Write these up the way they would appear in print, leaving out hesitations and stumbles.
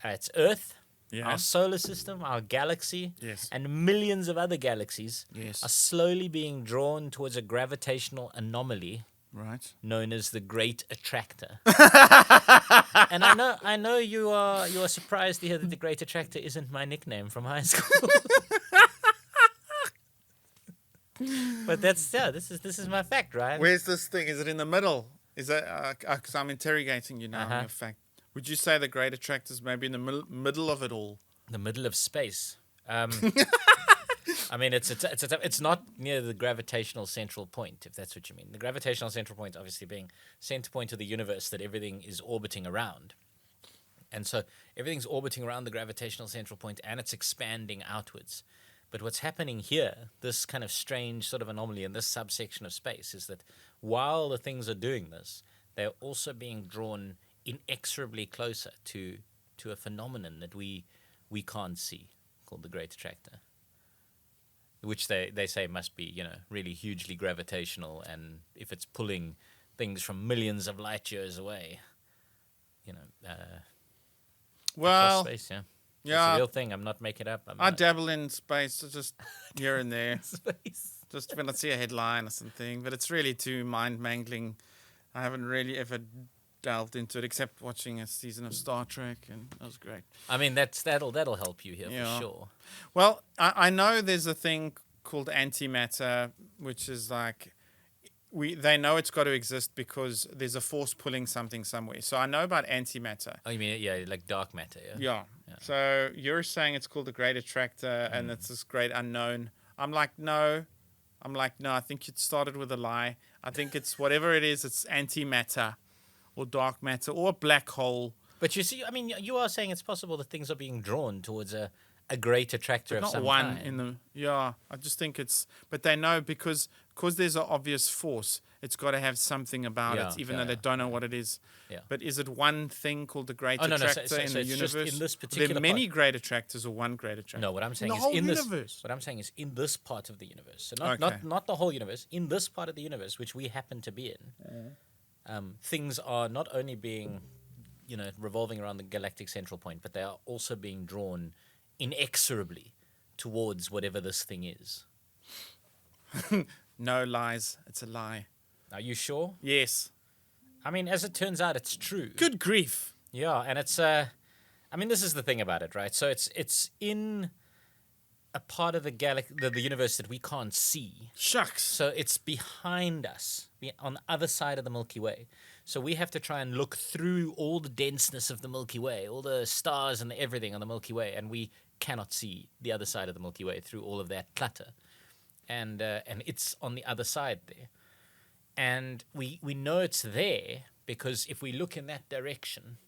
It's Earth, Yeah. our solar system, our galaxy, Yes. and millions of other galaxies Yes. are slowly being drawn towards a gravitational anomaly Right. known as the Great Attractor. And I know you are surprised to hear that the Great Attractor isn't my nickname from high school. But this is my fact, right? Where's this thing? Is it in the middle? Is that because I'm interrogating you now on your fact? Would you say the great attractors maybe in the middle of it all? The middle of space. I mean, it's not near the gravitational central point, if that's what you mean. The gravitational central point, obviously, being center point of the universe that everything is orbiting around, and so everything's orbiting around the gravitational central point, and it's expanding outwards. But what's happening here, this kind of strange sort of anomaly in this subsection of space, is that while the things are doing this, they're also being drawn inexorably closer to a phenomenon that we can't see, called the Great Attractor, which they say must be, really hugely gravitational, and if it's pulling things from millions of light years away, across space, yeah. Yeah, it's a real thing. I'm not making it up. I dabble in space, just here and there, Space. just when I see a headline or something. But it's really too mind-mangling. I haven't really ever delved into it, except watching a season of Star Trek, and that was great. I mean, that'll help you here for sure. Well, I know there's a thing called antimatter, which is like they know it's got to exist because there's a force pulling something somewhere. So I know about antimatter. Oh, you mean like dark matter? Yeah. Yeah. So you're saying it's called the Great Attractor, and it's this great unknown. I'm like, no. I think it started with a lie. I think it's whatever it is. It's antimatter, or dark matter, or a black hole. But you see, I mean, you are saying it's possible that things are being drawn towards a great attractor of Not some one kind. in the I just think it's, but they know because there's an obvious force. It's got to have something about it, even though they don't know what it is. Yeah. But is it one thing called the great No. attractor So in the it's universe? just in this Are there particular many great attractors or one great attractor? No, what I'm saying the is whole in universe. this. What I'm saying is in this part of the universe. So Okay. not the whole universe. In this part of the universe, which we happen to be in, things are not only being, revolving around the galactic central point, but they are also being drawn inexorably towards whatever this thing is. No lies. It's a lie. Are you sure? Yes. I mean, as it turns out, it's true. Good grief. Yeah, and it's this is the thing about it, right? So it's in a part of the universe that we can't see. Shucks. So it's behind us, on the other side of the Milky Way. So we have to try and look through all the denseness of the Milky Way, all the stars and everything on the Milky Way, and we cannot see the other side of the Milky Way through all of that clutter. And it's on the other side there. And we know it's there because if we look in that direction,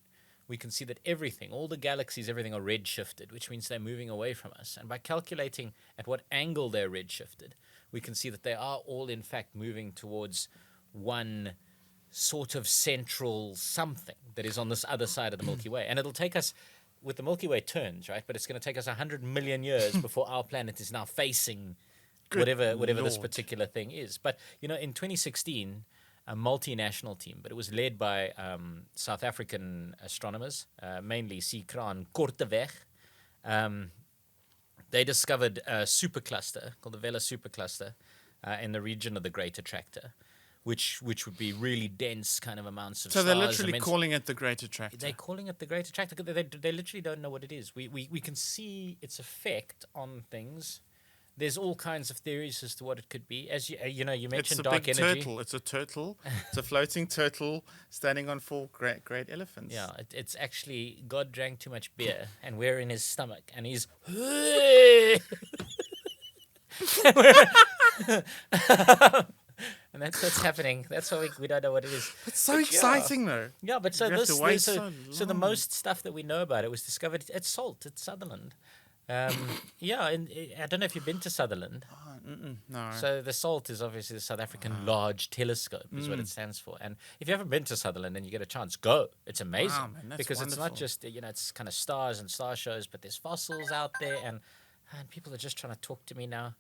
we can see that everything, all the galaxies, everything are redshifted, which means they're moving away from us. And by calculating at what angle they're redshifted, we can see that they are all, in fact, moving towards one sort of central something that is on this other side of the Milky Way. And it'll take us, with the Milky Way turns, right? But it's going to take us 100 million years before our planet is now facing whatever this particular thing is. But, in 2016, a multinational team, but it was led by South African astronomers, mainly Sikran Korteweg. They discovered a supercluster called the Vela supercluster in the region of the Great Attractor, which would be really dense kind of amounts of stars. So they're literally calling it the Great Attractor. They're calling it the Great Attractor because they literally don't know what it is. We can see its effect on things. There's all kinds of theories as to what it could be. As you mentioned dark energy. It's a turtle. It's a floating turtle standing on 4 great elephants. Yeah, it's actually God drank too much beer and we're in his stomach and he's and that's what's happening. That's why we don't know what it is. It's so exciting though. Yeah, but so You have to wait so the most stuff that we know about it was discovered at Salt at Sutherland. Yeah, and I don't know if you've been to Sutherland. No. So the SALT is obviously the South African Large Telescope, is what it stands for. And if you haven't been to Sutherland and you get a chance, go. It's amazing. Wow, man, that's because wonderful. it's not just, it's kind of stars and star shows, but there's fossils out there. And people are just trying to talk to me now.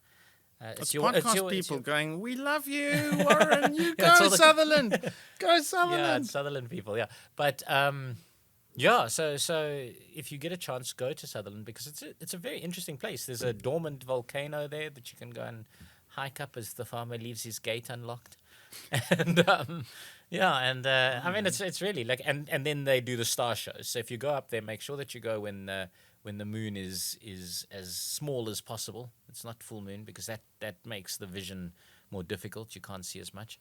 It's podcast people going, we love you, Warren. You Yeah, go, Sutherland. Go, Sutherland. Yeah, it's Sutherland people, yeah. But Yeah, so if you get a chance, go to Sutherland because it's a very interesting place. There's a dormant volcano there that you can go and hike up as the farmer leaves his gate unlocked, and yeah, and I mean it's really like and then they do the star shows. So if you go up there, make sure that you go when the moon is as small as possible. It's not full moon because that makes the vision more difficult. You can't see as much.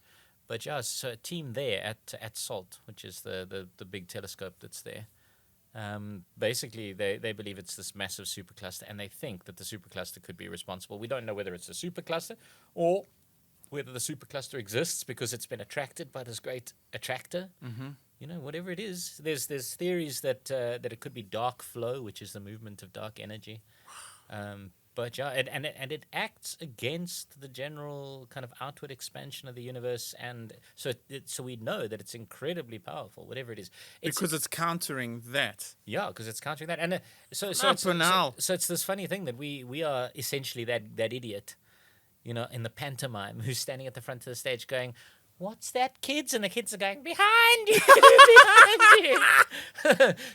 But yeah, so a team there at SALT, which is the big telescope that's there. Basically, they believe it's this massive supercluster, and they think that the supercluster could be responsible. We don't know whether it's a supercluster or whether the supercluster exists because it's been attracted by this great attractor. Mm-hmm. You know, whatever it is, there's theories that it could be dark flow, which is the movement of dark energy. But yeah, and it acts against the general kind of outward expansion of the universe, and so we know that it's incredibly powerful, whatever it is. Because it's countering that. Yeah, because it's countering that, and so it's this funny thing that we are essentially that idiot, you know, in the pantomime who's standing at the front of the stage going, "What's that, kids?" And the kids are going, "Behind you, behind you."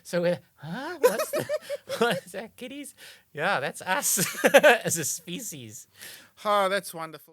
So we're, huh? What's that, kiddies? Yeah, that's us as a species. Oh, that's wonderful.